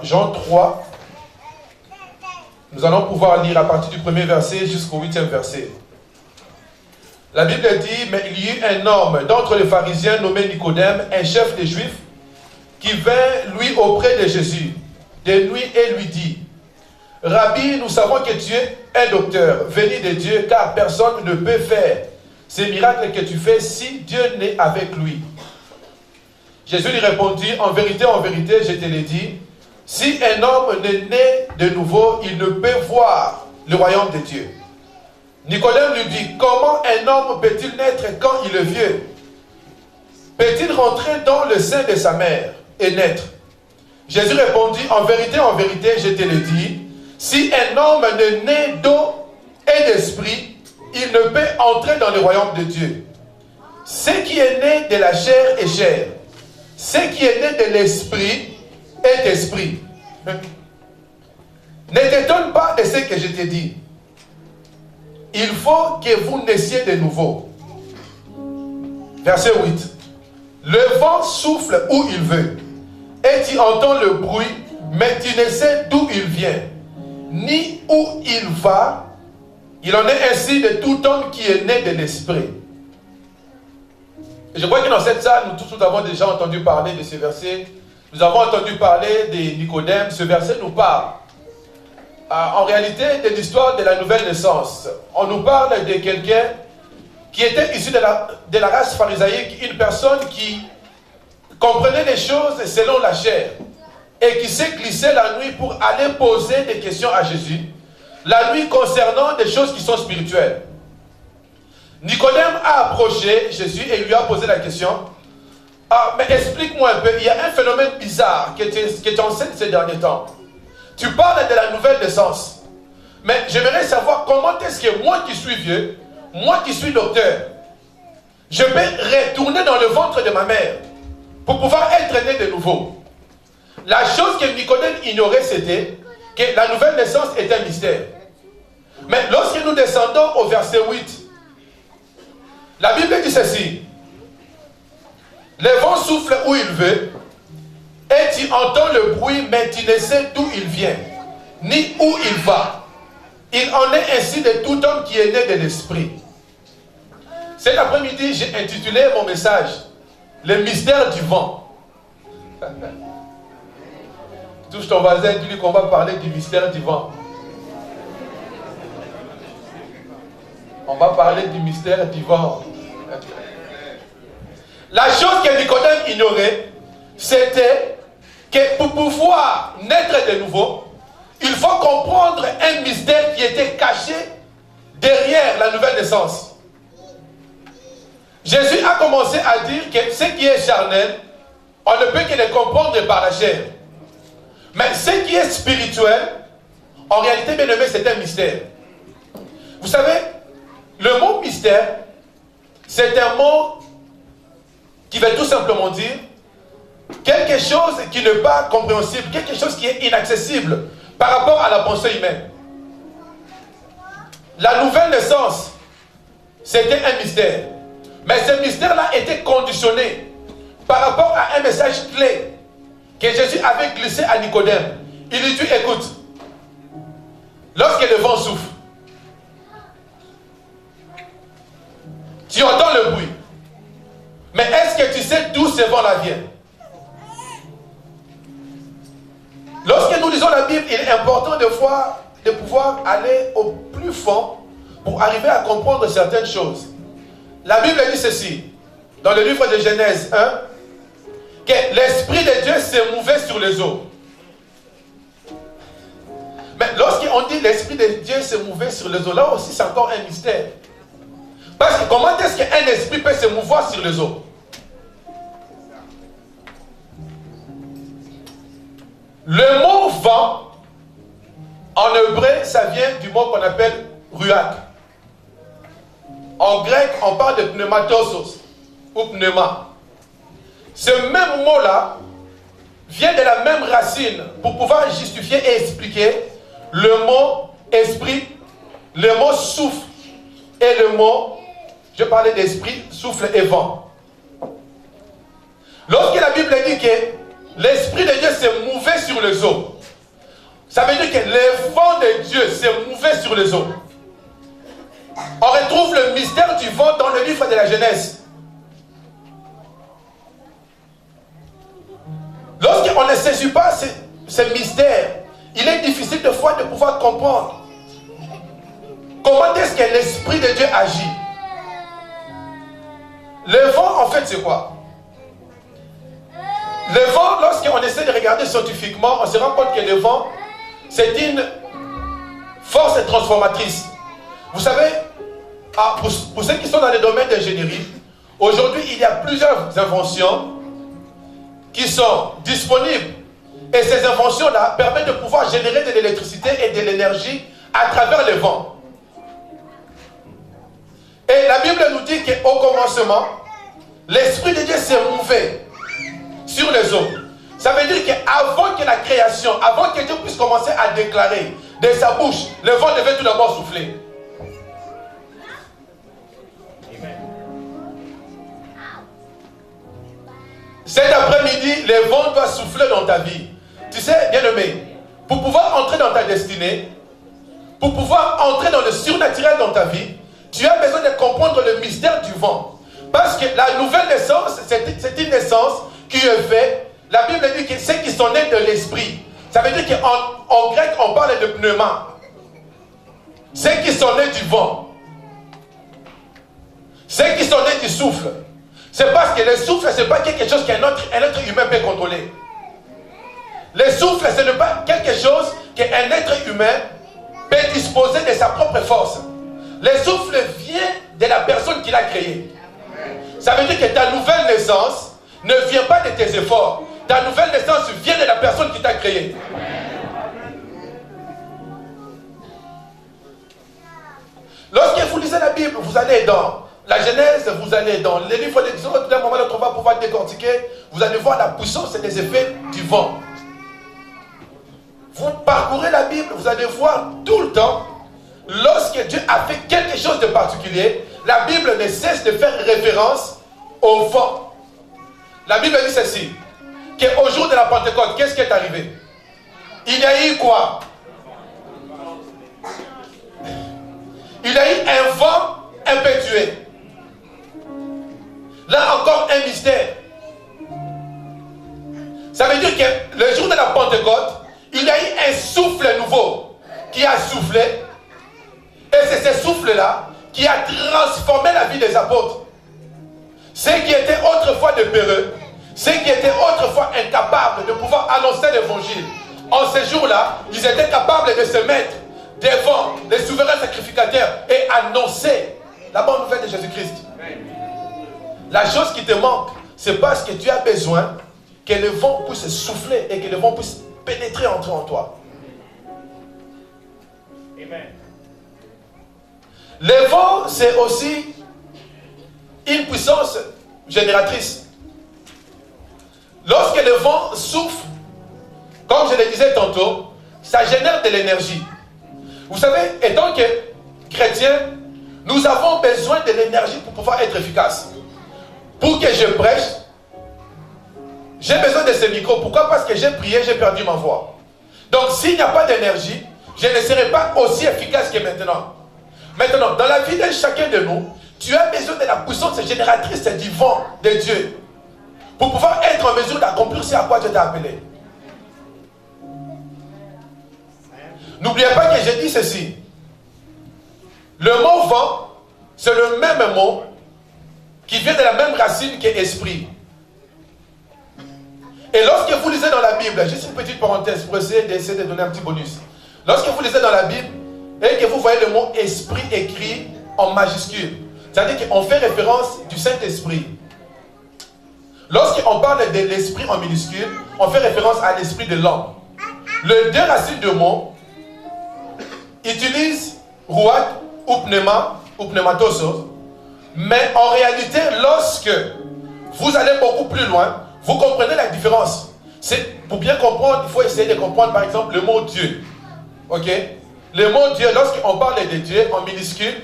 Jean 3. Nous allons pouvoir lire à partir du premier verset jusqu'au 8e verset. La Bible dit, mais il y eut un homme d'entre les pharisiens nommé Nicodème, un chef des Juifs, qui vint lui auprès de Jésus de nuit et lui dit, Rabbi, nous savons que tu es un docteur, venu de Dieu, car personne ne peut faire ces miracles que tu fais si Dieu n'est avec lui. Jésus lui répondit, en vérité, je te l'ai dit, si un homme n'est né de nouveau, il ne peut voir le royaume de Dieu. Nicodème lui dit, comment un homme peut-il naître quand il est vieux? Peut-il rentrer dans le sein de sa mère et naître? Jésus répondit, en vérité, je te l'ai dit, si un homme n'est né d'eau et d'esprit, il ne peut entrer dans le royaume de Dieu. Ce qui est né de la chair est chair. Ce qui est né de l'esprit est esprit. Ne t'étonne pas de ce que je t'ai dit. Il faut que vous naissiez de nouveau. Verset 8. Le vent souffle où il veut, et tu entends le bruit, mais tu ne sais d'où il vient, ni où il va. Il en est ainsi de tout homme qui est né de l'esprit. Je crois que dans cette salle, nous tous avons déjà entendu parler de ce verset. Nous avons entendu parler de Nicodème. Ce verset nous parle en réalité de l'histoire de la nouvelle naissance. On nous parle de quelqu'un qui était issu de la race pharisaïque, une personne qui comprenait les choses selon la chair et qui s'est glissé la nuit pour aller poser des questions à Jésus, la nuit concernant des choses qui sont spirituelles. Nicodème a approché Jésus et lui a posé la question, mais explique-moi un peu, il y a un phénomène bizarre que tu enseignes ces derniers temps. Tu parles de la nouvelle naissance, mais j'aimerais savoir comment est-ce que moi qui suis vieux, moi qui suis docteur, je peux retourner dans le ventre de ma mère pour pouvoir être né de nouveau. La chose que Nicodème ignorait, c'était que la nouvelle naissance est un mystère. Mais lorsque nous descendons au verset 8, la Bible dit ceci. Le vent souffle où il veut, et tu entends le bruit, mais tu ne sais d'où il vient, ni où il va. Il en est ainsi de tout homme qui est né de l'esprit. Cet après-midi, j'ai intitulé mon message « Le mystère du vent ». Touche ton voisin, dis-lui qu'on va parler du mystère du vent. On va parler du mystère du vent. La chose que Nicodème ignorait, c'était que pour pouvoir naître de nouveau, il faut comprendre un mystère qui était caché derrière la nouvelle naissance. Jésus a commencé à dire que ce qui est charnel, on ne peut que le comprendre par la chair. Mais ce qui est spirituel, en réalité, bien aimé, c'est un mystère. Vous savez, le mot mystère, c'est un mot qui veut tout simplement dire quelque chose qui n'est pas compréhensible, quelque chose qui est inaccessible par rapport à la pensée humaine. La nouvelle naissance, c'était un mystère. Mais ce mystère-là était conditionné par rapport à un message clé que Jésus avait glissé à Nicodème. Il lui dit, écoute, lorsque le vent souffle, tu entends le bruit. Mais est-ce que tu sais d'où ce vent-là vient? Lorsque nous lisons la Bible, il est important de pouvoir aller au plus fond pour arriver à comprendre certaines choses. La Bible dit ceci, dans le livre de Genèse 1, que l'Esprit de Dieu se mouvait sur les eaux. Mais lorsqu'on dit l'Esprit de Dieu se mouvait sur les eaux, là aussi c'est encore un mystère. Parce que comment est-ce qu'un esprit peut se mouvoir sur les eaux? Le mot vent, en hébreu, ça vient du mot qu'on appelle ruach. En grec, on parle de pneumatosos ou pneuma. Ce même mot-là vient de la même racine pour pouvoir justifier et expliquer le mot esprit, le mot souffle et le mot, je parlais d'esprit, souffle et vent. Lorsque la Bible dit que l'Esprit de Dieu se mouvait sur les eaux. Ça veut dire que le vent de Dieu s'est mouvé sur les eaux. On retrouve le mystère du vent dans le livre de la Genèse. Lorsqu'on ne saisit pas ce mystère, il est difficile de fois de pouvoir comprendre comment est-ce que l'Esprit de Dieu agit. Le vent, en fait, c'est quoi? Le vent, lorsqu'on essaie de regarder scientifiquement, on se rend compte que le vent, c'est une force transformatrice. Vous savez, pour ceux qui sont dans le domaine d'ingénierie, aujourd'hui, il y a plusieurs inventions qui sont disponibles. Et ces inventions-là permettent de pouvoir générer de l'électricité et de l'énergie à travers le vent. Et la Bible nous dit qu'au commencement, l'Esprit de Dieu s'est mouvé sur les eaux. Ça veut dire qu'avant que la création, avant que Dieu puisse commencer à déclarer de sa bouche, le vent devait tout d'abord souffler. Cet après-midi, le vent doit souffler dans ta vie. Tu sais, bien-aimé, pour pouvoir entrer dans ta destinée, pour pouvoir entrer dans le surnaturel dans ta vie, tu as besoin de comprendre le mystère du vent. Parce que la nouvelle naissance, c'est une naissance qui est faite. La Bible dit que ceux qui sont nés de l'esprit, ça veut dire qu'en grec, on parle de pneuma. Ceux qui sont nés du vent. Ceux qui sont nés du souffle. C'est parce que le souffle, ce n'est pas quelque chose qu'un être humain peut contrôler. Le souffle, ce n'est pas quelque chose qu'un être humain peut disposer de sa propre force. Le souffle vient de la personne qui l'a créé. Ça veut dire que ta nouvelle naissance ne vient pas de tes efforts. Ta nouvelle naissance vient de la personne qui t'a créé. Lorsque vous lisez la Bible, vous allez dans la Genèse, vous allez dans les livres d'Exode, d'un moment à l'autre, on va pouvoir décortiquer. Vous allez voir la puissance et les effets du vent. Vous parcourez la Bible, vous allez voir tout le temps, lorsque Dieu a fait quelque chose de particulier, la Bible ne cesse de faire référence au vent. La Bible dit ceci, qu'au jour de la Pentecôte, qu'est-ce qui est arrivé? Il y a eu quoi? Il y a eu un vent impétueux. Là encore un mystère. Ça veut dire que le jour de la Pentecôte, il y a eu un souffle nouveau qui a soufflé. Et c'est ce souffle-là qui a transformé la vie des apôtres. Ceux qui étaient autrefois de peureux, ceux qui étaient autrefois incapables de pouvoir annoncer l'évangile, en ce jour-là, ils étaient capables de se mettre devant les souverains sacrificateurs et annoncer la bonne nouvelle de Jésus-Christ. La chose qui te manque, c'est parce que tu as besoin que le vent puisse souffler et que le vent puisse pénétrer en toi. Amen. Le vent, c'est aussi une puissance génératrice. Lorsque le vent souffle, comme je le disais tantôt, ça génère de l'énergie. Vous savez, étant que chrétiens, nous avons besoin de l'énergie pour pouvoir être efficaces. Pour que je prêche, j'ai besoin de ce micro. Pourquoi? Parce que j'ai prié, j'ai perdu ma voix. Donc s'il n'y a pas d'énergie, je ne serai pas aussi efficace que maintenant. Maintenant, dans la vie de chacun de nous, tu as besoin de la puissance génératrice du vent de Dieu pour pouvoir être en mesure d'accomplir ce à quoi Dieu t'a appelé. N'oubliez pas que j'ai dit ceci. Le mot vent, c'est le même mot qui vient de la même racine que esprit. Et lorsque vous lisez dans la Bible, juste une petite parenthèse pour essayer de donner un petit bonus. Lorsque vous lisez dans la Bible et que vous voyez le mot esprit écrit en majuscule, c'est-à-dire qu'on fait référence du Saint-Esprit. Lorsqu'on parle de l'esprit en minuscule, on fait référence à l'esprit de l'homme. Les deux racines de mots utilisent ruach ou pneuma ou pneumatosos, mais en réalité, lorsque vous allez beaucoup plus loin, vous comprenez la différence. Pour bien comprendre, il faut essayer de comprendre par exemple le mot Dieu. Ok? Le mot Dieu, lorsqu'on parle de Dieu en minuscule,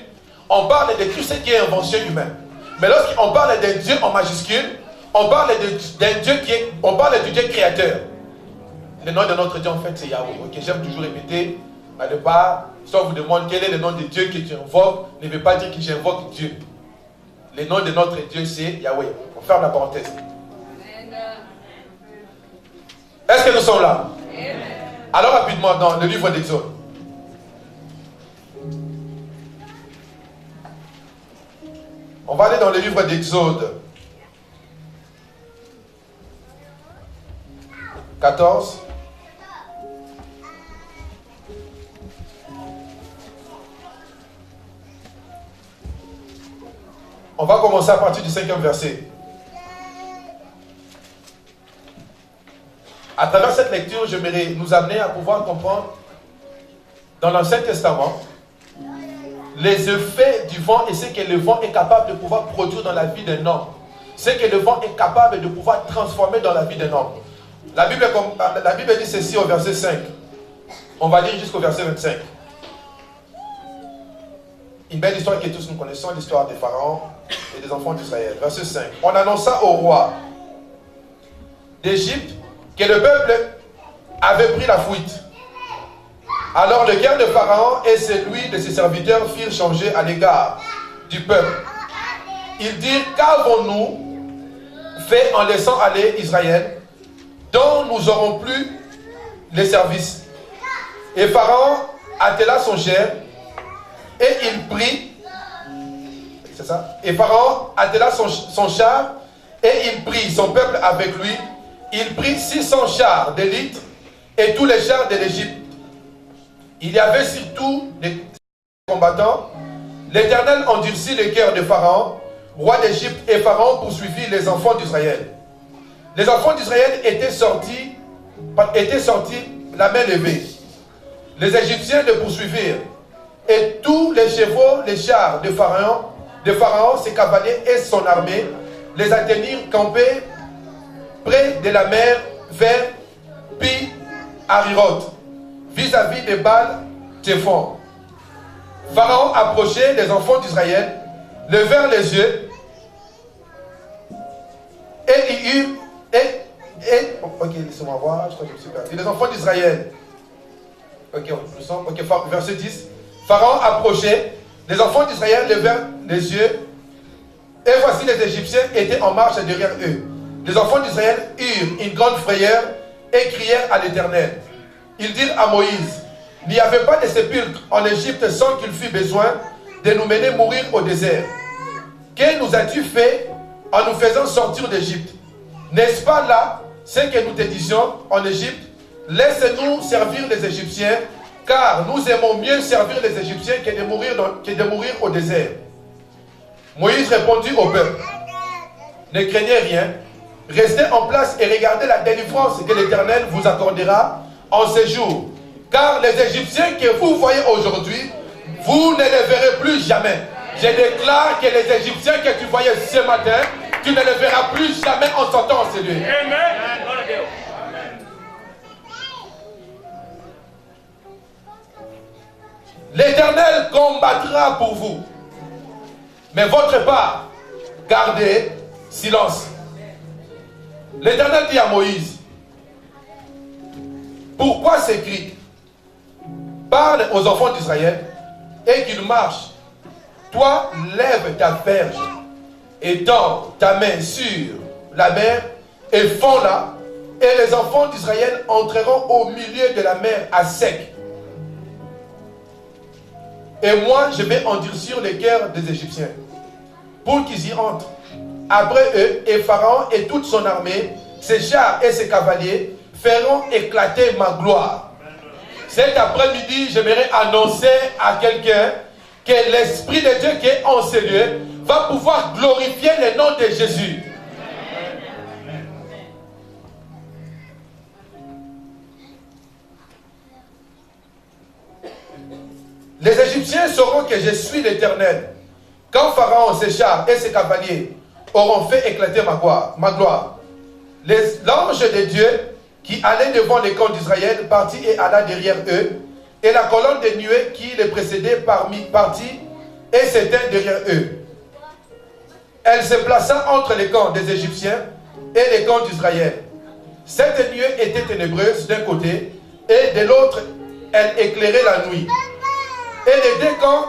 on parle de tout ce qui est invention humaine. Mais lorsqu'on parle de Dieu en majuscule, on parle d'un Dieu on parle du Dieu créateur. Le nom de notre Dieu, en fait, c'est Yahweh. Ok, j'aime toujours répéter, à ne pas, si on vous demande quel est le nom de Dieu que tu invoques, ne veut pas dire que j'invoque Dieu. Le nom de notre Dieu, c'est Yahweh. On ferme la parenthèse. Est-ce que nous sommes là? Alors rapidement, dans le livre d'Exode. On va aller dans le livre d'Exode 14. On va commencer à partir du 5e verset. À travers cette lecture, j'aimerais nous amener à pouvoir comprendre dans l'Ancien Testament les effets du vent et ce que le vent est capable de pouvoir produire dans la vie d'un homme. Ce que le vent est capable de pouvoir transformer dans la vie d'un homme. La Bible dit ceci au verset 5. On va lire jusqu'au verset 25. Une belle histoire que tous nous connaissons, l'histoire des pharaons et des enfants d'Israël. Verset 5. On annonça au roi d'Égypte que le peuple avait pris la fuite. Alors le cœur de Pharaon et celui de ses serviteurs firent changer à l'égard du peuple. Ils dirent: qu'avons-nous fait en laissant aller Israël, dont nous n'aurons plus les services? Et Pharaon attela son chef et il prit, c'est ça? Et Pharaon attela son char et il prit son peuple avec lui. Il prit 600 chars d'élite et tous les chars de l'Égypte. Il y avait surtout des combattants. L'Éternel endurcit le cœur de Pharaon, roi d'Égypte, et Pharaon poursuivit les enfants d'Israël. Les enfants d'Israël étaient sortis la main levée. Les Égyptiens le poursuivirent. Et tous les chevaux, les chars de Pharaon, ses cavaliers et son armée, les atteignirent campés près de la mer vers Pi-Hahiroth, vis-à-vis de Baal-Tzephon. Pharaon approchait les enfants d'Israël, levèrent les yeux, et il eut, ok, laissez-moi voir, je crois que je me suis perdu. Les enfants d'Israël, verset 10, Pharaon approchait, les enfants d'Israël levèrent les yeux, et voici les Égyptiens étaient en marche derrière eux. Les enfants d'Israël eurent une grande frayeur et crièrent à l'Éternel. Ils dirent à Moïse: il n'y avait pas de sépulcre en Égypte sans qu'il fût besoin de nous mener mourir au désert. Que nous as-tu fait en nous faisant sortir d'Égypte? N'est-ce pas là ce que nous te disions en Égypte? Laisse-nous servir les Égyptiens, car nous aimons mieux servir les Égyptiens que de mourir au désert. Moïse répondit au peuple: ne craignez rien, restez en place et regardez la délivrance que l'Éternel vous accordera en ces jours. Car les Égyptiens que vous voyez aujourd'hui, vous ne les verrez plus jamais. Je déclare que les Égyptiens que tu voyais ce matin, tu ne les verras plus jamais en sortant en ces lieux. L'Éternel combattra pour vous. Mais votre part, gardez silence. L'Éternel dit à Moïse: pourquoi ces cris? Parle aux enfants d'Israël et qu'ils marchent. Toi, lève ta verge et tends ta main sur la mer et fonds-la, et les enfants d'Israël entreront au milieu de la mer à sec. Et moi, je vais endurcir le cœur des Égyptiens pour qu'ils y entrent. Après eux, et Pharaon et toute son armée, ses chars et ses cavaliers feront éclater ma gloire. Cet après-midi, j'aimerais annoncer à quelqu'un que l'Esprit de Dieu qui est en ces lieux va pouvoir glorifier le nom de Jésus. Les Égyptiens sauront que je suis l'Éternel. Quand Pharaon, ses chars et ses cavaliers auront fait éclater ma gloire, l'ange de Dieu qui allait devant les camps d'Israël partit et alla derrière eux, et la colonne de nuée qui les précédait partit et s'éteint derrière eux. Elle se plaça entre les camps des Égyptiens et les camps d'Israël. Cette nuée était ténébreuse d'un côté, et de l'autre, elle éclairait la nuit. Et les deux camps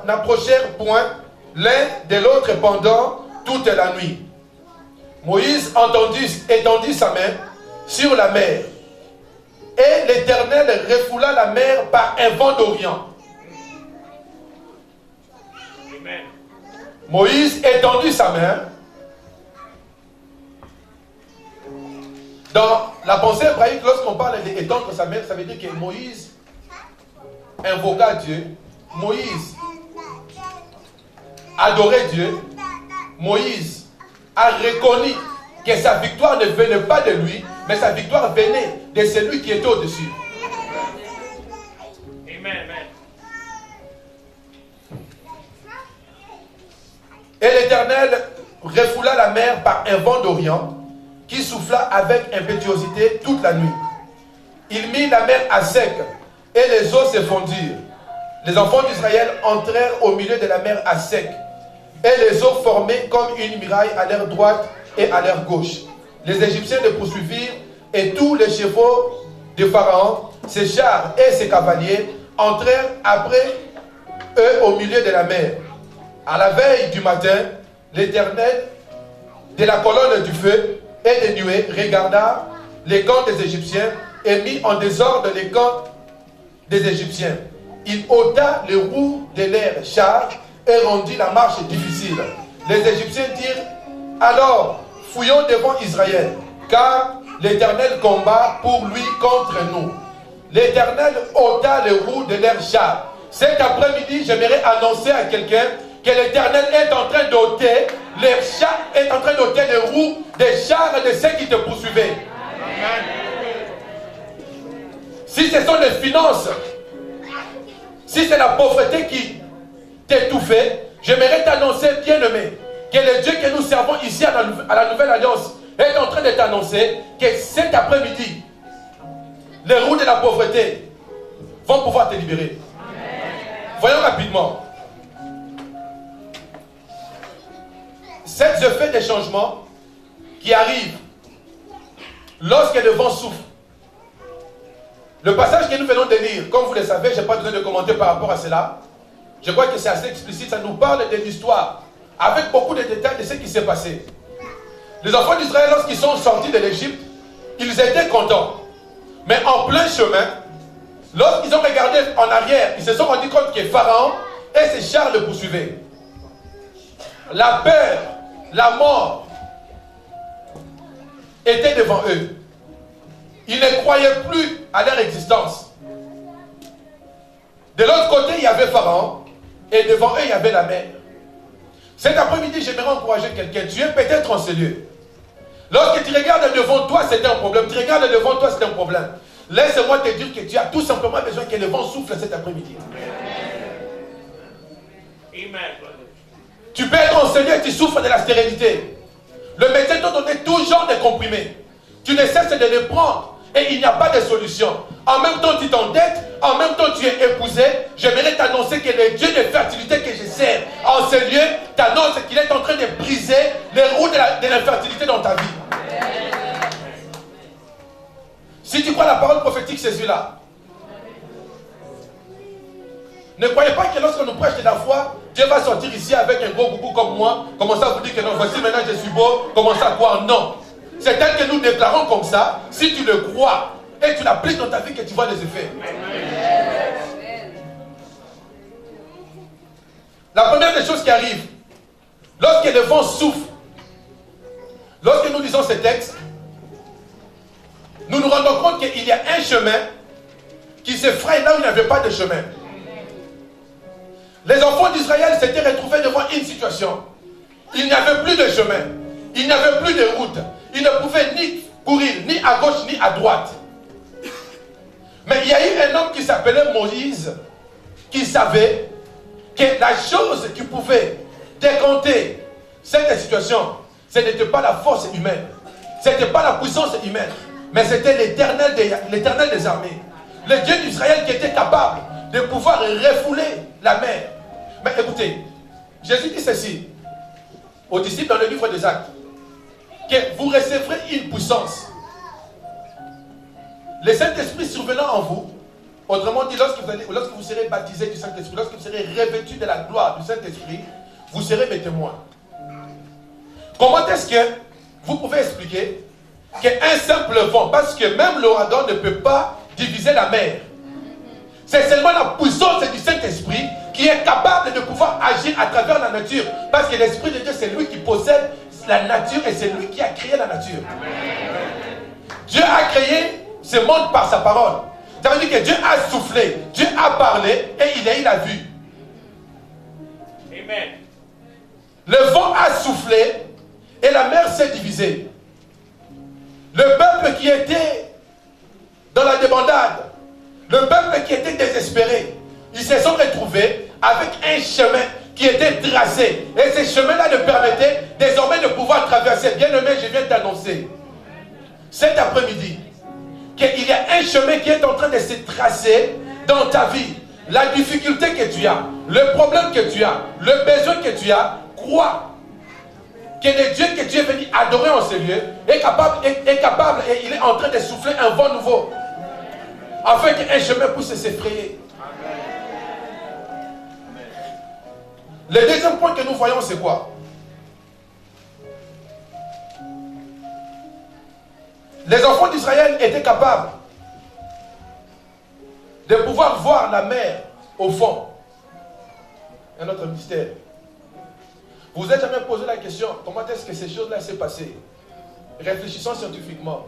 n'approchèrent point l'un de l'autre pendant toute la nuit. Moïse étendit sa main sur la mer. Et l'Éternel refoula la mer par un vent d'Orient. Moïse étendit sa main. Dans la pensée hébraïque, lorsqu'on parle d'étendre sa main, ça veut dire que Moïse invoqua Dieu. Moïse adorait Dieu. Moïse a reconnu que sa victoire ne venait pas de lui, mais sa victoire venait de celui qui était au-dessus. Amen. Et l'Éternel refoula la mer par un vent d'Orient qui souffla avec impétuosité toute la nuit. Il mit la mer à sec et les eaux se fondirent. Les enfants d'Israël entrèrent au milieu de la mer à sec et les eaux formaient comme une muraille à leur droite et à leur gauche. Les Égyptiens les poursuivirent et tous les chevaux de Pharaon, ses chars et ses cavaliers entrèrent après eux au milieu de la mer. À la veille du matin, l'Éternel, de la colonne du feu et des nuées, regarda les camps des Égyptiens et mit en désordre les camps des Égyptiens. Il ôta les roues de leurs chars et rendit la marche difficile. Les Égyptiens dirent: alors, fouillons devant Israël, car l'Éternel combat pour lui contre nous. L'Éternel ôta les roues de leurs chars. Cet après-midi, j'aimerais annoncer à quelqu'un que l'Éternel est en train d'ôter les chars, est en train d'ôter les roues des chars de ceux qui te poursuivaient. Amen. Si ce sont les finances, si c'est la pauvreté qui t'étouffait, j'aimerais t'annoncer, bien-aimé, que le Dieu que nous servons ici à la Nouvelle Alliance est en train de t'annoncer que cet après-midi, les roues de la pauvreté vont pouvoir te libérer. Amen. Voyons rapidement. Cet effet des changements qui arrivent lorsque le vent souffle. Le passage que nous venons de lire, comme vous le savez, je n'ai pas besoin de commenter par rapport à cela. Je crois que c'est assez explicite, ça nous parle de l'histoire, avec beaucoup de détails de ce qui s'est passé. Les enfants d'Israël, lorsqu'ils sont sortis de l'Égypte, ils étaient contents. Mais en plein chemin, lorsqu'ils ont regardé en arrière, ils se sont rendus compte que Pharaon et ses chars le poursuivaient. La peur, la mort étaient devant eux. Ils ne croyaient plus à leur existence. De l'autre côté, il y avait Pharaon, et devant eux, il y avait la mer. Cet après-midi, j'aimerais encourager quelqu'un. Tu es peut-être en ce lieu. Lorsque tu regardes devant toi, c'est un problème. Tu regardes devant toi, c'est un problème. Laisse-moi te dire que tu as tout simplement besoin que le vent souffle cet après-midi. Amen. Tu peux être en ce lieu et tu souffres de la stérilité. Le médecin t'a donné tout genre de comprimés. Tu ne cesses de les prendre et il n'y a pas de solution. En même temps, tu t'endettes, en même temps, tu es épousé. J'aimerais t'annoncer que le Dieu de fertilité que je sers en ce lieu t'annonce qu'il est en train de briser les roues de l'infertilité dans ta vie. Si tu crois la parole prophétique, c'est celui-là. Ne croyez pas que lorsque nous prêche de la foi, Dieu va sortir ici avec un gros boubou comme moi, commencer à vous dire que non, voici maintenant je suis beau, commencer à croire. Non. C'est tel que nous déclarons comme ça, si tu le crois et tu l'appliques dans ta vie, que tu vois les effets. La première des choses qui arrive, lorsque le vent souffle, lorsque nous lisons ces textes, nous nous rendons compte qu'il y a un chemin qui se fraye là où il n'y avait pas de chemin. Les enfants d'Israël s'étaient retrouvés devant une situation. Il n'y avait plus de chemin. Il n'y avait plus de route. Ils ne pouvaient ni courir, ni à gauche, ni à droite. Mais il y a eu un homme qui s'appelait Moïse, qui savait que la chose qui pouvait décompter cette situation, ce n'était pas la force humaine. Ce n'était pas la puissance humaine. Mais c'était l'Éternel des armées. Le Dieu d'Israël qui était capable de pouvoir refouler la mer. Mais écoutez, Jésus dit ceci aux disciples dans le livre des Actes, que vous recevrez une puissance le Saint-Esprit survenant en vous, autrement dit, lorsque vous serez baptisé du Saint-Esprit, lorsque vous serez revêtu de la gloire du Saint-Esprit, vous serez mes témoins. Comment est-ce que vous pouvez expliquer qu'un simple vent, parce que même l'ouragan ne peut pas diviser la mer. C'est seulement la puissance du Saint-Esprit qui est capable de pouvoir agir à travers la nature. Parce que l'Esprit de Dieu, c'est lui qui possède la nature et c'est lui qui a créé la nature. Dieu a créé ce monde par sa parole. Ça veut dire que Dieu a soufflé, Dieu a parlé et il a vu. Amen. Le vent a soufflé et la mer s'est divisée. Le peuple qui était dans la débandade, le peuple qui était désespéré, ils se sont retrouvés avec un chemin qui était tracé. Et ce chemin-là leur permettait désormais de pouvoir traverser. Bien-aimé, je viens t'annoncer cet après-midi qu'il y a un chemin qui est en train de se tracer dans ta vie. La difficulté que tu as, le problème que tu as, le besoin que tu as, crois que le Dieu que tu es venu adorer en ce lieu est capable et il est en train de souffler un vent nouveau afin qu'un chemin puisse s'effrayer. Le deuxième point que nous voyons, c'est quoi? Les enfants d'Israël étaient capables de pouvoir voir la mer au fond. Un autre mystère. Vous vous êtes jamais posé la question, comment est-ce que ces choses-là s'est passées? Réfléchissons scientifiquement.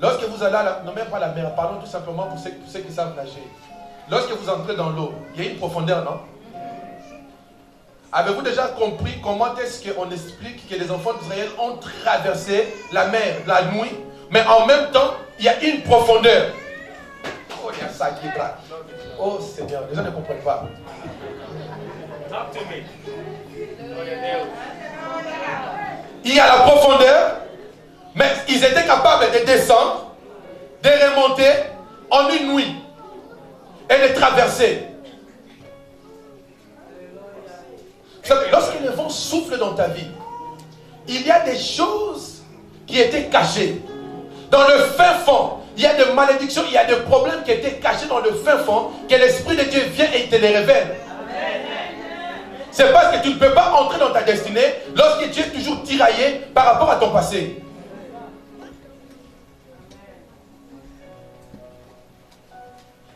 Lorsque vous allez non même pas la mer, parlons tout simplement pour ceux qui savent nager. Lorsque vous entrez dans l'eau, il y a une profondeur, non? Avez-vous déjà compris comment est-ce qu'on explique que les enfants d'Israël ont traversé la mer la nuit, mais en même temps, il y a une profondeur? Oh, il y a ça qui est là. Oh Seigneur, les gens ne comprennent pas. Il y a la profondeur, mais ils étaient capables de descendre, de remonter en une nuit et de traverser. Lorsque le vent souffle dans ta vie, il y a des choses qui étaient cachées. Dans le fin fond, il y a des malédictions, il y a des problèmes qui étaient cachés dans le fin fond, que l'Esprit de Dieu vient et te les révèle. C'est parce que tu ne peux pas entrer dans ta destinée lorsque tu es toujours tiraillé par rapport à ton passé.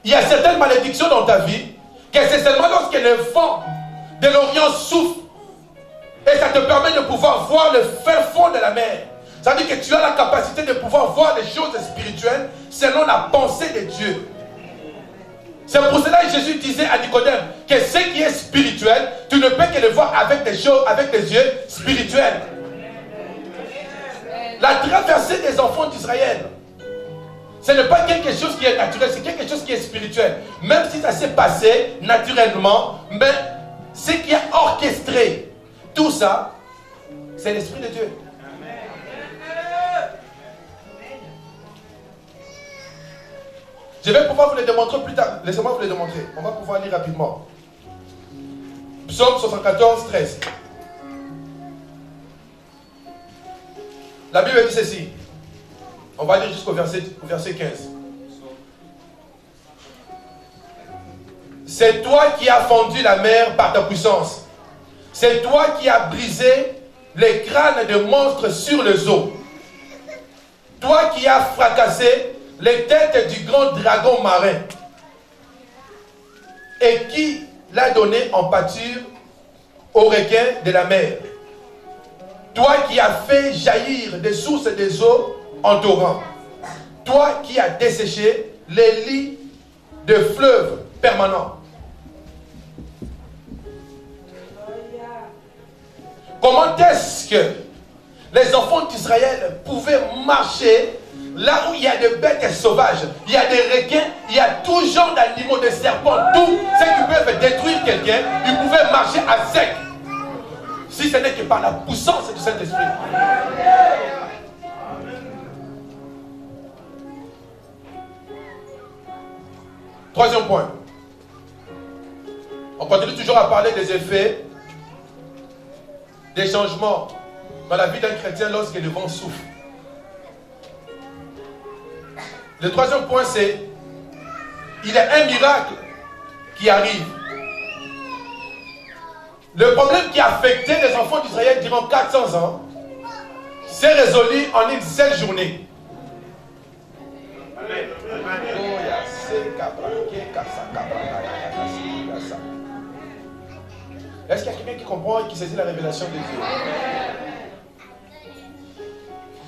Il y a certaines malédictions dans ta vie que c'est seulement lorsque le vent de l'Orient souffle et ça te permet de pouvoir voir le fin fond de la mer. Ça veut dire que tu as la capacité de pouvoir voir les choses spirituelles selon la pensée de Dieu. C'est pour cela que Jésus disait à Nicodème que ce qui est spirituel, tu ne peux que le voir avec des choses, avec des yeux spirituels. La traversée des enfants d'Israël, ce n'est pas quelque chose qui est naturel, c'est quelque chose qui est spirituel. Même si ça s'est passé naturellement, mais ce qui est orchestré, tout ça, c'est l'Esprit de Dieu. Je vais pouvoir vous les démontrer plus tard. Laissez-moi vous les démontrer. On va pouvoir lire rapidement. Psaume 74, 13. La Bible dit ceci. On va lire jusqu'au verset 15. C'est toi qui as fendu la mer par ta puissance. C'est toi qui as brisé les crânes de monstres sur les eaux. Toi qui as fracassé les têtes du grand dragon marin et qui l'a donné en pâture aux requins de la mer. Toi qui as fait jaillir des sources des eaux en torrent. Toi qui as desséché les lits de fleuves permanents. Comment est-ce que les enfants d'Israël pouvaient marcher là où il y a des bêtes sauvages, il y a des requins, il y a tout genre d'animaux, des serpents, tout ce qui peuvent détruire quelqu'un, ils pouvaient marcher à sec. Si ce n'est que par la puissance du Saint-Esprit. Troisième point. On continue toujours à parler des effets, des changements dans la vie d'un chrétien lorsque le vent souffle. Le troisième point, c'est il y a un miracle qui arrive. Le problème qui affectait les enfants d'Israël durant 400 ans s'est résolu en une seule journée. Est-ce qu'il y a quelqu'un qui comprend et qui saisit la révélation de Dieu?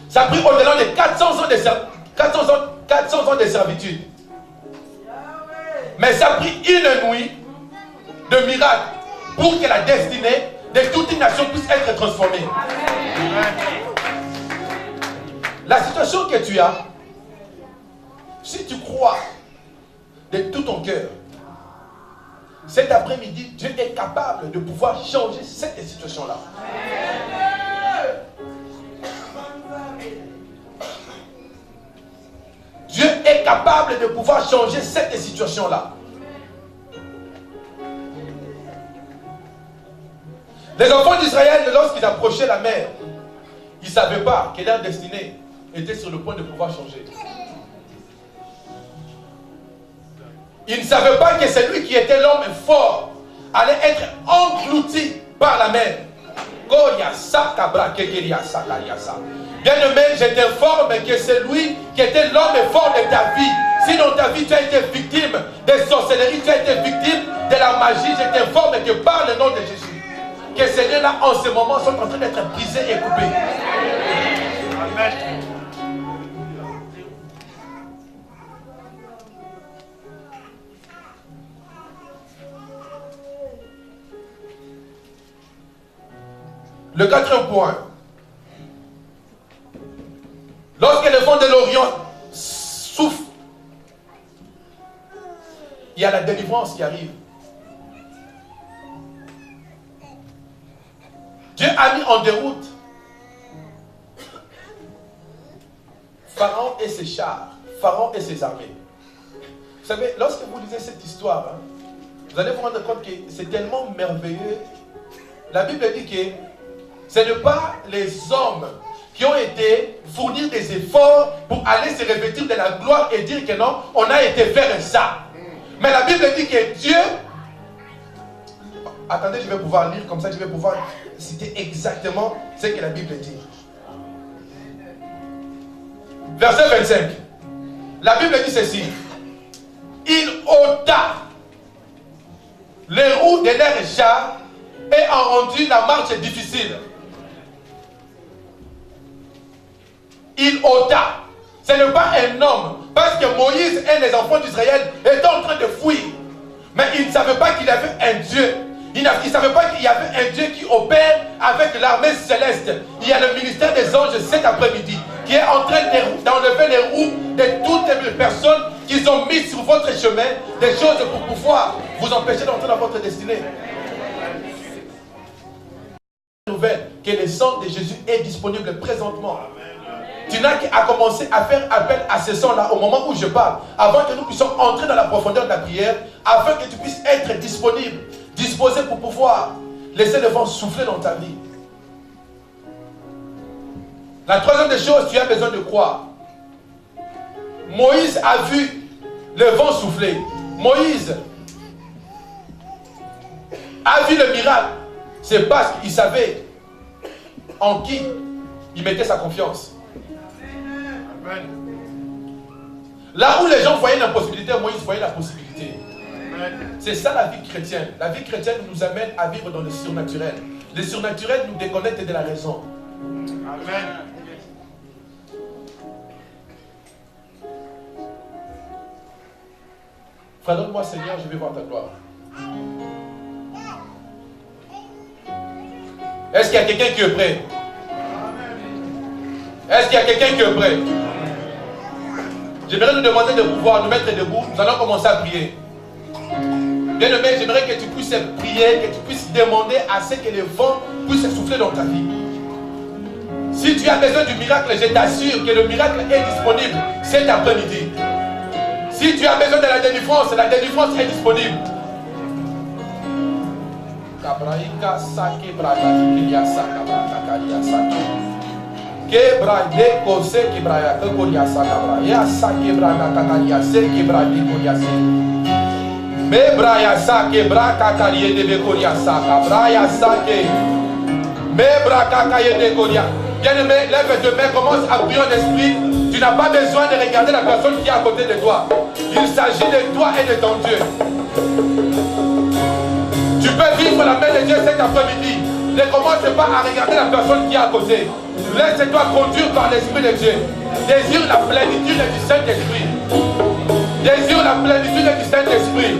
Ça a pris au-delà de 400 ans de servitude. Mais ça a pris une nuit de miracle pour que la destinée de toute une nation puisse être transformée. La situation que tu as, si tu crois de tout ton cœur, cet après-midi, Dieu est capable de pouvoir changer cette situation-là. Dieu est capable de pouvoir changer cette situation-là. Les enfants d'Israël, lorsqu'ils approchaient la mer, ils ne savaient pas que leur destinée était sur le point de pouvoir changer. Ils ne savaient pas que celui qui était l'homme fort allait être englouti par la mer. Bien-aimé, je t'informe que celui qui était l'homme fort de ta vie, si dans ta vie tu as été victime de sorcellerie, tu as été victime de la magie, je t'informe que par le nom de Jésus, que ces liens-là en ce moment sont en train d'être brisés et coupés. Amen. Le quatrième point. Lorsque le vent de l'Orient souffle, il y a la délivrance qui arrive. Dieu a mis en déroute Pharaon et ses chars, Pharaon et ses armées. Vous savez, lorsque vous lisez cette histoire, vous allez vous rendre compte que c'est tellement merveilleux. La Bible dit que ce n'est pas les hommes qui ont été fournir des efforts pour aller se revêtir de la gloire et dire que non, on a été vers ça. Mais la Bible dit que Dieu... Attendez, je vais pouvoir lire comme ça, je vais pouvoir citer exactement ce que la Bible dit. Verset 25. La Bible dit ceci. Il ôta les roues de leurs chars et a rendu la marche difficile. Il ôta. Ce n'est pas un homme. Parce que Moïse et les enfants d'Israël étaient en train de fuir. Mais ils ne savaient pas qu'il y avait un Dieu. Ils ne savaient pas qu'il y avait un Dieu qui opère avec l'armée céleste. Il y a le ministère des anges cet après-midi qui est en train d'enlever les roues de toutes les personnes qui ont mis sur votre chemin des choses pour pouvoir vous empêcher d'entrer dans votre destinée. Nouvelle que le sang de Jésus est disponible présentement. Tu n'as qu'à commencer à faire appel à ce sang-là au moment où je parle, avant que nous puissions entrer dans la profondeur de la prière, afin que tu puisses être disponible, disposé pour pouvoir laisser le vent souffler dans ta vie. La troisième des choses, tu as besoin de croire. Moïse a vu le vent souffler. Moïse a vu le miracle. C'est parce qu'il savait en qui il mettait sa confiance. Amen. Là où les gens voyaient l'impossibilité, Moïse voyait la possibilité. C'est ça la vie chrétienne. La vie chrétienne nous amène à vivre dans le surnaturel. Le surnaturel nous déconnecte de la raison. Amen. Frère, donne-moi Seigneur, je vais voir ta gloire. Est-ce qu'il y a quelqu'un qui est prêt? Est-ce qu'il y a quelqu'un qui est prêt? J'aimerais nous demander de pouvoir nous mettre debout. Nous allons commencer à prier. Bien-aimé, j'aimerais que tu puisses prier, que tu puisses demander à ce que le vent puisse souffler dans ta vie. Si tu as besoin du miracle, je t'assure que le miracle est disponible cet après-midi. Si tu as besoin de la délivrance est disponible. Kebra de kose kebraya koria sakabra. Ya sakebra nakakaria se kebra de koria se. Mebra ya sakebra kakarie de koria sakabra ya sake. Mebra kakarie de koria. Bien-aimé, lève tes mains, commence à prier en esprit. Tu n'as pas besoin de regarder la personne qui est à côté de toi. Il s'agit de toi et de ton Dieu. Tu peux vivre la main de Dieu cet après-midi. Ne commence pas à regarder la personne qui est à côté. Laisse-toi conduire par l'Esprit de Dieu. Désire la plénitude du Saint-Esprit. Désire la plénitude du Saint-Esprit.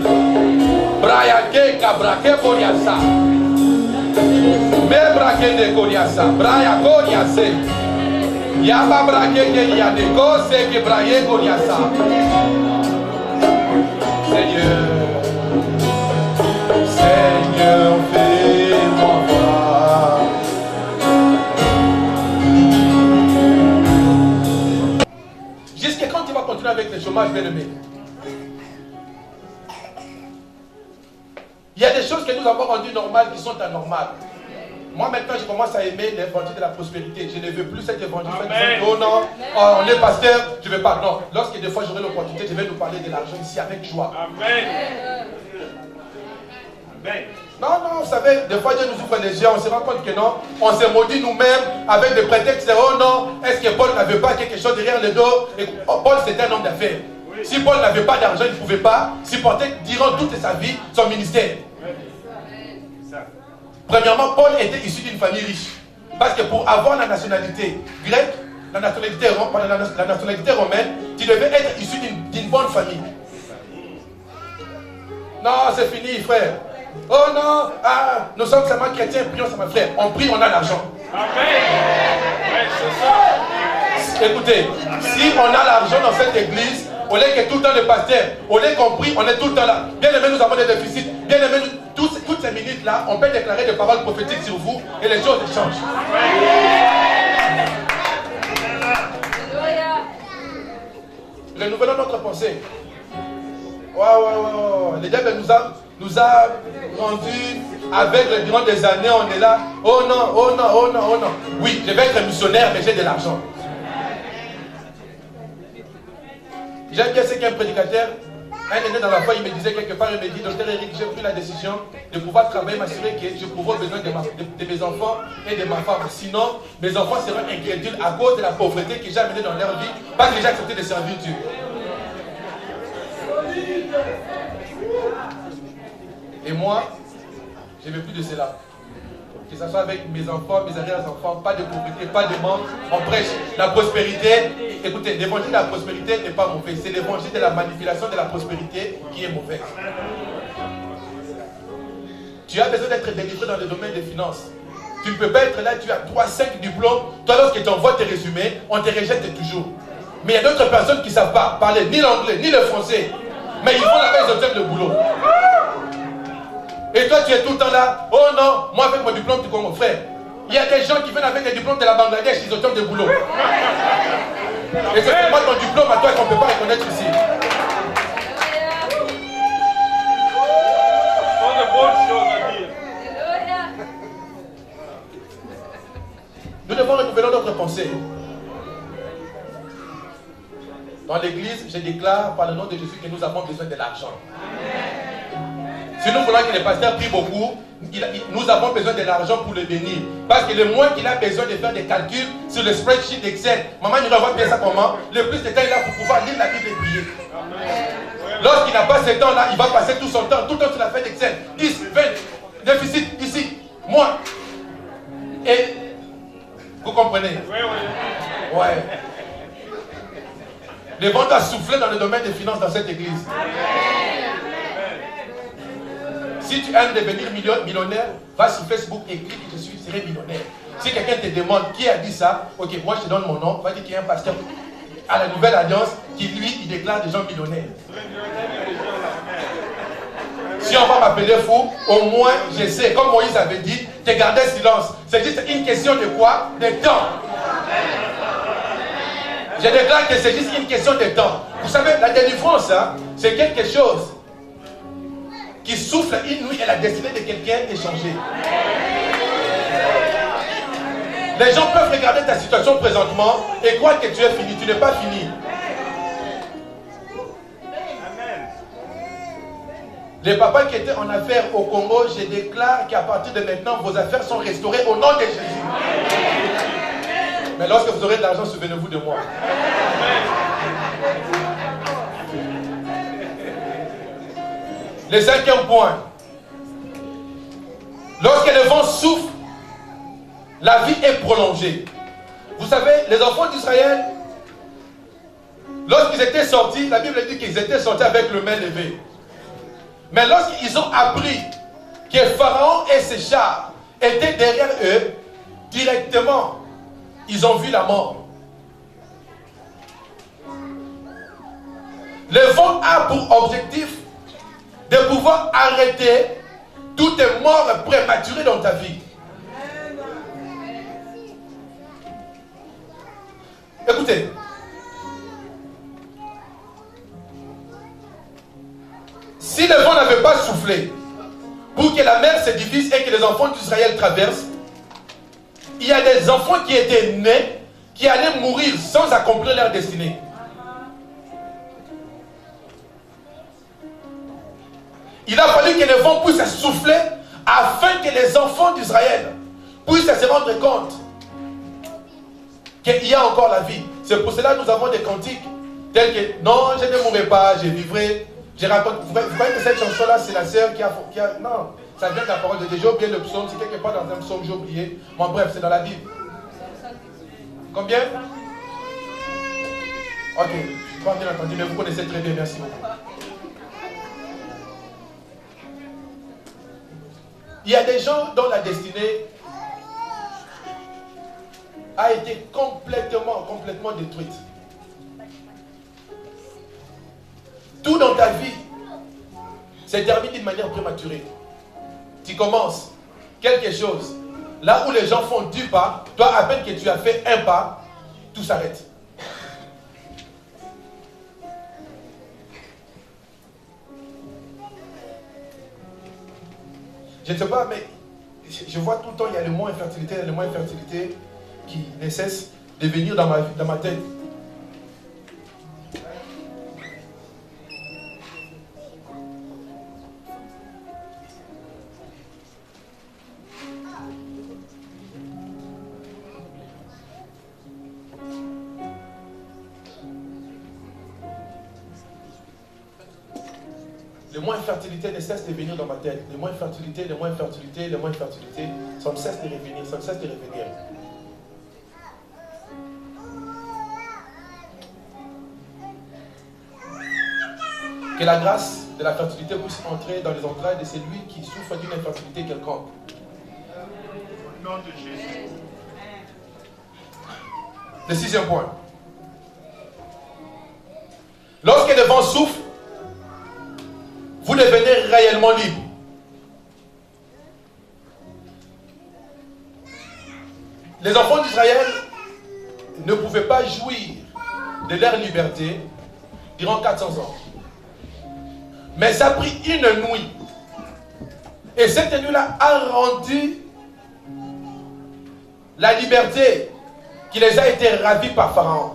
Brayake kabrake koriasa. Me brake de koriasa. Braya koriase. Yaba brake de yade kose ke braye koriasa. Seigneur. Seigneur, fais-moi voir. Jusqu'à quand tu vas continuer avec le chômage, bien-aimé? Il y a des choses que nous avons rendues normales qui sont anormales. Moi maintenant je commence à aimer l'évangile de la prospérité. Je ne veux plus cet évangile. Oh non, oh, on est pasteur, je ne veux pas. Non, lorsque des fois j'aurai l'opportunité, je vais nous parler de l'argent ici avec joie. Amen. Non, non, vous savez, des fois Dieu nous ouvre les yeux, on se rend compte que non, on se maudit nous-mêmes avec des prétextes. Oh non, est-ce que Paul n'avait pas quelque chose derrière le dos? Et, oh, Paul c'était un homme d'affaires. Oui. Si Paul n'avait pas d'argent, il ne pouvait pas supporter durant toute sa vie son ministère. Oui. Premièrement, Paul était issu d'une famille riche. Parce que pour avoir la nationalité grecque, la nationalité romaine, tu devais être issu d'une bonne famille. Non, c'est fini, frère. Oh non, ah, nous sommes seulement chrétiens, prions, c'est ma frère. On prie, on a l'argent. Amen. Écoutez, si on a l'argent dans cette église, au lieu que tout le temps le pasteur, au lieu qu'on prie, on est tout le temps là. Bien aimé, nous avons des déficits. Bien aimé, toutes ces minutes-là, on peut déclarer des paroles prophétiques sur vous et les choses changent. Renouvelons notre pensée. Ouais. Le diable nous a rendu avec durant des années, on est là. Oh non. Oui, je vais être missionnaire, mais j'ai de l'argent. J'aime bien ce qu'un prédicateur, un aîné dans la foi, il me disait quelque part, il me dit, docteur Eric, j'ai pris la décision de pouvoir travailler, m'assurer que je pourrai besoin de mes enfants et de ma femme. Sinon, mes enfants seront incrédules à cause de la pauvreté que j'ai amenée dans leur vie, parce que j'ai accepté de servir Dieu. Et moi, je ne veux plus de cela. Que ce soit avec mes enfants, mes arrière-enfants, pas de pauvreté, pas de manque. On prêche la prospérité. Écoutez, l'évangile de la prospérité n'est pas mauvais. C'est l'évangile de la manipulation de la prospérité qui est mauvais. Tu as besoin d'être délivré dans le domaine des finances. Tu ne peux pas être là, tu as 3-5 diplômes. Toi, lorsque tu envoies tes résumés, on te rejette toujours. Mais il y a d'autres personnes qui ne savent pas parler ni l'anglais, ni le français. Mais ils vont là-bas, ils obtiennent le boulot. Et toi, tu es tout le temps là. Oh non, moi avec mon diplôme, tu connais mon frère. Il y a des gens qui viennent avec des diplômes de la Bangladesh, ils obtiennent des boulots. Et c'est seulement ton diplôme à toi qu'on ne peut pas reconnaître ici. Nous devons renouveler notre pensée. Dans l'église, je déclare par le nom de Jésus que nous avons besoin de l'argent. Si nous voulons que les pasteurs prient beaucoup, nous avons besoin de l'argent pour le bénir. Parce que le moins qu'il a besoin de faire des calculs sur le spreadsheet d'Excel, maman, il va voir bien ça comment. Le plus de temps il a pour pouvoir lire la Bible et prier. Lorsqu'il n'a pas ce temps-là, il va passer tout son temps, tout le temps sur la feuille d'Excel. 10, 20, déficit ici, moins. Et vous comprenez? Oui. Ouais. Le vent a soufflé dans le domaine des finances dans cette église. Si tu aimes devenir millionnaire, va sur Facebook et clique je serai millionnaire. Si quelqu'un te demande qui a dit ça, ok, moi je te donne mon nom, va dire qu'il y a un pasteur à la Nouvelle Alliance qui lui, il déclare des gens millionnaires. Si on va m'appeler fou, au moins je sais, comme Moïse avait dit, de garder silence. C'est juste une question de quoi? De temps. Je déclare que c'est juste une question de temps. Vous savez, la délivrance, hein, c'est quelque chose qui souffle une nuit et la destinée de quelqu'un est changée. Les gens peuvent regarder ta situation présentement et croire que tu es fini. Tu n'es pas fini. Les papas qui étaient en affaires au Congo, je déclare qu'à partir de maintenant, vos affaires sont restaurées au nom de Jésus. Mais lorsque vous aurez de l'argent, souvenez-vous de moi. Le cinquième point. Lorsque le vent souffle, la vie est prolongée. Vous savez, les enfants d'Israël, lorsqu'ils étaient sortis, la Bible dit qu'ils étaient sortis avec le main levée. Mais lorsqu'ils ont appris que Pharaon et ses chars étaient derrière eux, directement, ils ont vu la mort. Le vent a pour objectif de pouvoir arrêter toutes les morts prématurées dans ta vie. Écoutez. Si le vent n'avait pas soufflé pour que la mer se divise et que les enfants d'Israël traversent, il y a des enfants qui étaient nés qui allaient mourir sans accomplir leur destinée. Il a fallu que le vent puisse souffler afin que les enfants d'Israël puissent se rendre compte qu'il y a encore la vie. C'est pour cela que nous avons des cantiques tels que non, je ne mourrai pas, je vivrai. Je raconte, vous voyez que cette chanson-là, c'est la sœur qui a... Non, ça vient de la parole de Dieu. J'ai oublié le psaume, c'est quelque part dans un psaume, j'ai oublié. Bon, bref, c'est dans la Bible. Combien? Ok, je n'ai pas bien entendu, mais vous connaissez très bien, merci beaucoup. Il y a des gens dont la destinée a été complètement détruite. Tout dans ta vie se termine d'une manière prématurée. Tu commences quelque chose. Là où les gens font 10 pas, toi, à peine que tu as fait un pas, tout s'arrête. Je ne sais pas, mais je vois tout le temps, il y a le mot infertilité, qui ne cesse de venir dans ma tête. Le mot infertilité ne cesse de venir dans ma tête. Le mot infertilité, ça ne cesse de revenir, Que la grâce de la fertilité puisse entrer dans les entrailles de celui qui souffre d'une infertilité quelconque. Au nom de Jésus. Le sixième point. Lorsque le vent souffle, vous devenez réellement libre. Les enfants d'Israël ne pouvaient pas jouir de leur liberté durant 400 ans. Mais ça a pris une nuit. Et cette nuit-là a rendu la liberté qui les a été ravie par Pharaon.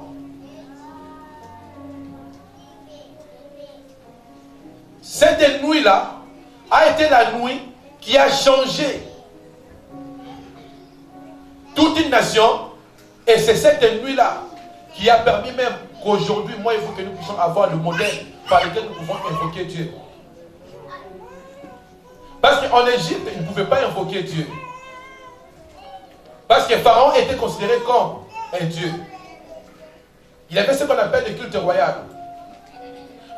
Cette nuit-là a été la nuit qui a changé toute une nation. Et c'est cette nuit-là qui a permis même qu'aujourd'hui, moi et vous, que nous puissions avoir le modèle par lequel nous pouvons invoquer Dieu. Parce qu'en Égypte, ils ne pouvaient pas invoquer Dieu. Parce que Pharaon était considéré comme un Dieu. Il avait ce qu'on appelle le culte royal.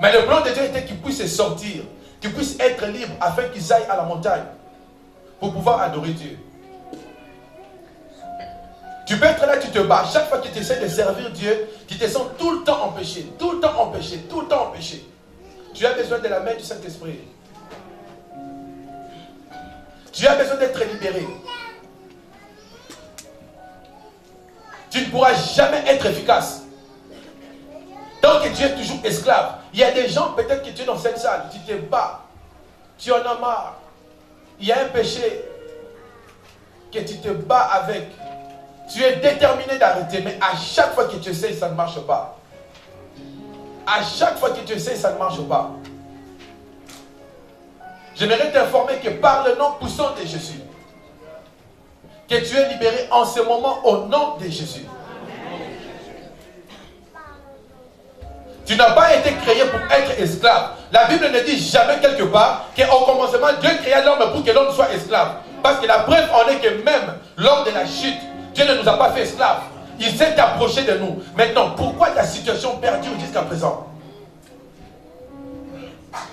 Mais le plan de Dieu était qu'ils puissent sortir, qu'ils puissent être libres afin qu'ils aillent à la montagne pour pouvoir adorer Dieu. Tu peux être là, tu te bats. Chaque fois que tu essaies de servir Dieu, tu te sens tout le temps empêché, tout le temps empêché, tout le temps empêché. Tu as besoin de la main du Saint-Esprit. Tu as besoin d'être libéré. Tu ne pourras jamais être efficace tant que tu es toujours esclave. Il y a des gens, peut-être que tu es dans cette salle, tu te bats, tu en as marre. Il y a un péché que tu te bats avec. Tu es déterminé d'arrêter, mais à chaque fois que tu essaies, ça ne marche pas. À chaque fois que tu essaies, ça ne marche pas. J'aimerais t'informer que par le nom puissant de Jésus, que tu es libéré en ce moment au nom de Jésus. Tu n'as pas été créé pour être esclave. La Bible ne dit jamais quelque part qu'au commencement, Dieu créa l'homme pour que l'homme soit esclave. Parce que la preuve en est que même lors de la chute, Dieu ne nous a pas fait esclaves. Il s'est approché de nous. Maintenant, pourquoi ta situation perdure jusqu'à présent?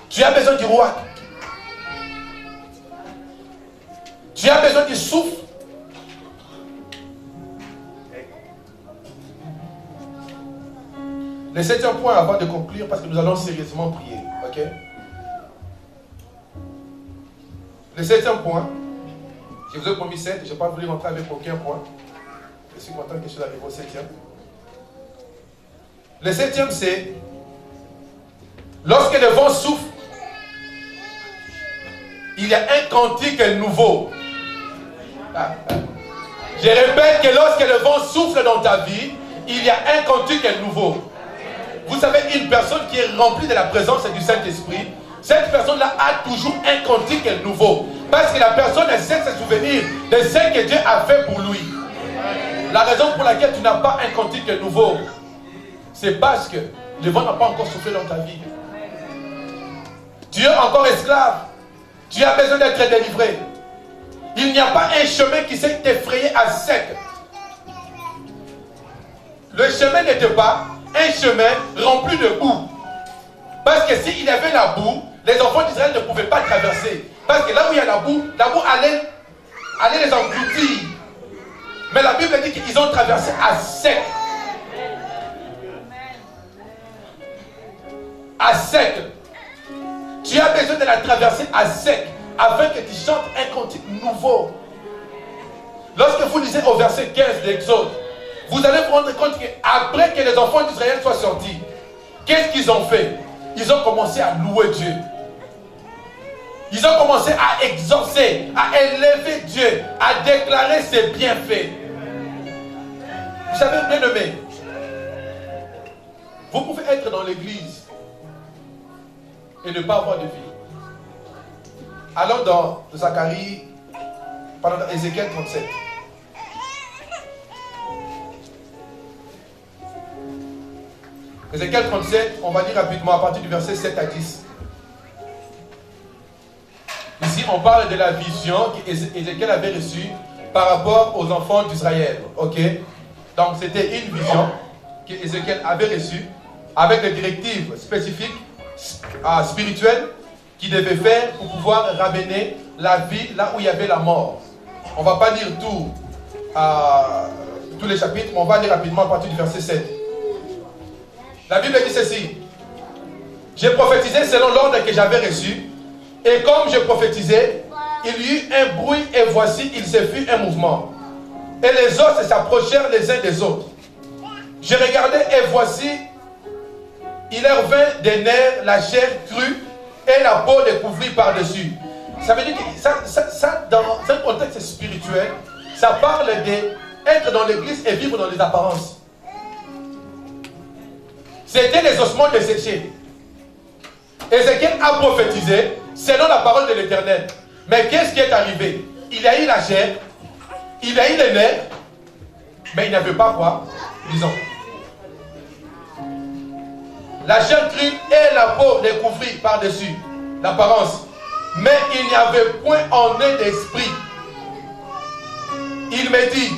Tu as besoin du roi. Tu as besoin du souffle. Le 7e point avant de conclure, parce que nous allons sérieusement prier. Ok? Le 7e point, je vous ai promis 7, je n'ai pas voulu rentrer avec aucun point. Je suis content que je suis arrivé au 7e. Le 7e, c'est lorsque le vent souffle, il y a un cantique nouveau. Je répète que lorsque le vent souffle dans ta vie, il y a un cantique nouveau. Vous savez, une personne qui est remplie de la présence du Saint-Esprit, cette personne-là a toujours un cantique nouveau. Parce que la personne essaie de se souvenir de ce que Dieu a fait pour lui. La raison pour laquelle tu n'as pas un cantique nouveau, c'est parce que le vent n'a pas encore soufflé dans ta vie. Tu es encore esclave. Tu as besoin d'être délivré. Il n'y a pas un chemin qui s'est effrayé à sec. Le chemin n'était pas un chemin rempli de boue. Parce que s'il y avait la boue, les enfants d'Israël ne pouvaient pas traverser. Parce que là où il y a la boue allait les engloutir. Mais la Bible dit qu'ils ont traversé à sec. À sec. Tu as besoin de la traverser à sec afin que tu chantes un cantique nouveau. Lorsque vous lisez au verset 15 de l'Exode, vous allez vous rendre compte qu'après que les enfants d'Israël soient sortis, qu'est-ce qu'ils ont fait? Ils ont commencé à louer Dieu. Ils ont commencé à exaucer, à élever Dieu, à déclarer ses bienfaits. Vous savez, bien aimé, vous pouvez être dans l'église et ne pas avoir de vie. Allons dans Zacharie, pardon, dans Ézéchiel 37. Ézéchiel 37, on va lire rapidement à partir du verset 7 à 10. Ici, on parle de la vision qu'Ézéchiel avait reçue par rapport aux enfants d'Israël. Ok? Donc, c'était une vision qu'Ézéchiel avait reçue avec des directives spécifiques, spirituelles, qu'il devait faire pour pouvoir ramener la vie là où il y avait la mort. On ne va pas lire tous les chapitres, mais on va lire rapidement à partir du verset 7. La Bible dit ceci: j'ai prophétisé selon l'ordre que j'avais reçu, et comme je prophétisais, il y eut un bruit, et voici, il se fit un mouvement. Et les os s'approchèrent les uns des autres. Je regardais, et voici, il leur vint des nerfs, la chair crue, et la peau découvrit par-dessus. Ça veut dire que ça, dans un contexte spirituel, ça parle d'être dans l'église et vivre dans les apparences. C'était les ossements desséchés. Ézéchiel a prophétisé selon la parole de l'Éternel. Mais qu'est-ce qui est arrivé? Il y a eu la chair, il y a eu les nerfs, mais il n'y avait pas quoi? Disons. La chair crue et la peau découvrit par-dessus l'apparence. Mais il n'y avait point en eux d'esprit. Il me dit: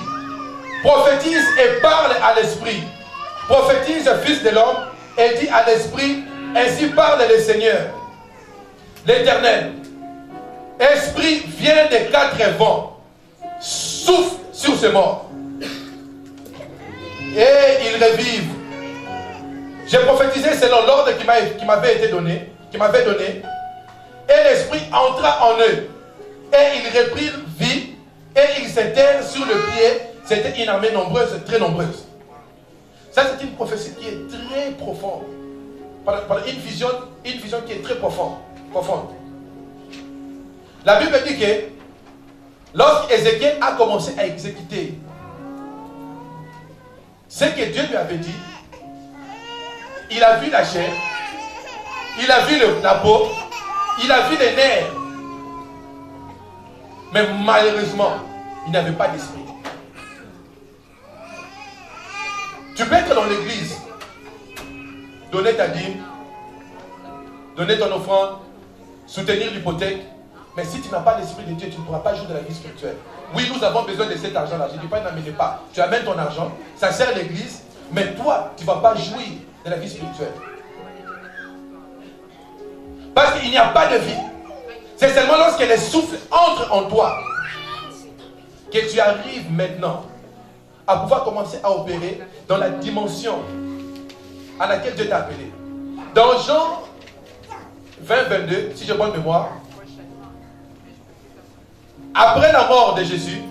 prophétise et parle à l'esprit. Prophétise, fils de l'homme, et dit à l'esprit: ainsi parle le Seigneur, l'Éternel. Esprit, vient des quatre vents, souffle sur ces morts, et ils revivent. J'ai prophétisé selon l'ordre qui m'avait été donné, et l'esprit entra en eux, et ils reprirent vie, et ils s'éteignent sur le pied. C'était une armée nombreuse, très nombreuse. Ça, c'est une prophétie qui est très profonde. Une vision qui est très profonde. La Bible dit que lorsqu'Ézéchiel a commencé à exécuter ce que Dieu lui avait dit, il a vu la chair, il a vu la peau, il a vu les nerfs. Mais malheureusement, il n'avait pas d'esprit. Tu peux être dans l'église, donner ta dîme, donner ton offrande, soutenir l'hypothèque, mais si tu n'as pas l'esprit de Dieu, tu ne pourras pas jouer de la vie spirituelle. Oui, nous avons besoin de cet argent-là. Je ne dis pas, n'amenez pas. Tu amènes ton argent, ça sert l'église, mais toi, tu ne vas pas jouir de la vie spirituelle. Parce qu'il n'y a pas de vie. C'est seulement lorsque les souffles entrent en toi que tu arrives maintenant à pouvoir commencer à opérer dans la dimension à laquelle Dieu t'a appelé. Dans Jean 20-22, si j'ai bonne mémoire, après la mort de Jésus,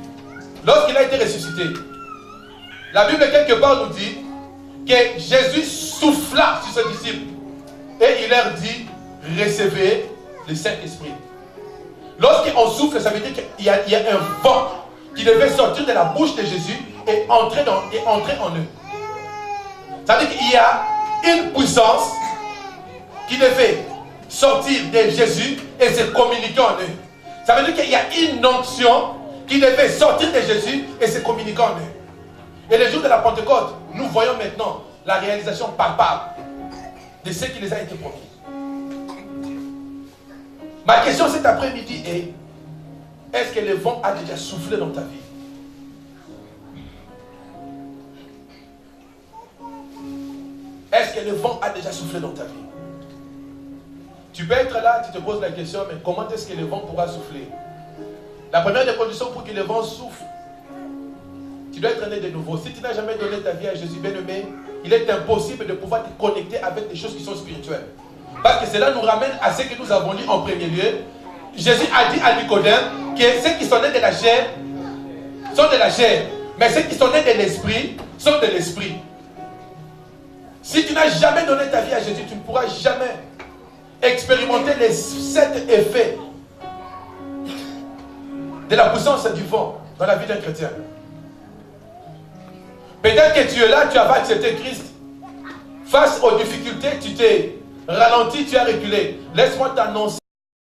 lorsqu'il a été ressuscité, la Bible quelque part nous dit que Jésus souffla sur ses disciples et il leur dit: recevez le Saint-Esprit. Lorsqu'on souffle, ça veut dire qu'il y a un vent qui devait sortir de la bouche de Jésus et entrer en eux. Ça veut dire qu'il y a une puissance qui devait sortir de Jésus et se communiquer en eux. Ça veut dire qu'il y a une onction qui devait sortir de Jésus et se communiquer en eux. Et le jour de la Pentecôte, nous voyons maintenant la réalisation palpable de ce qui les a été promis. Ma question cet après-midi est: est-ce que le vent a déjà soufflé dans ta vie? Est-ce que le vent a déjà soufflé dans ta vie? Tu peux être là, tu te poses la question, mais comment est-ce que le vent pourra souffler? La première des conditions pour que le vent souffle, tu dois être né de nouveau. Si tu n'as jamais donné ta vie à Jésus, bien-aimé, il est impossible de pouvoir te connecter avec des choses qui sont spirituelles. Parce que cela nous ramène à ce que nous avons lu en premier lieu. Jésus a dit à Nicodème que ceux qui sont nés de la chair sont de la chair, mais ceux qui sont nés de l'esprit sont de l'esprit. Si tu n'as jamais donné ta vie à Jésus, tu ne pourras jamais expérimenter les 7 effets de la puissance du vent dans la vie d'un chrétien. Peut-être que tu es là, tu as accepté Christ. Face aux difficultés, tu t'es ralenti, tu as reculé. Laisse-moi t'annoncer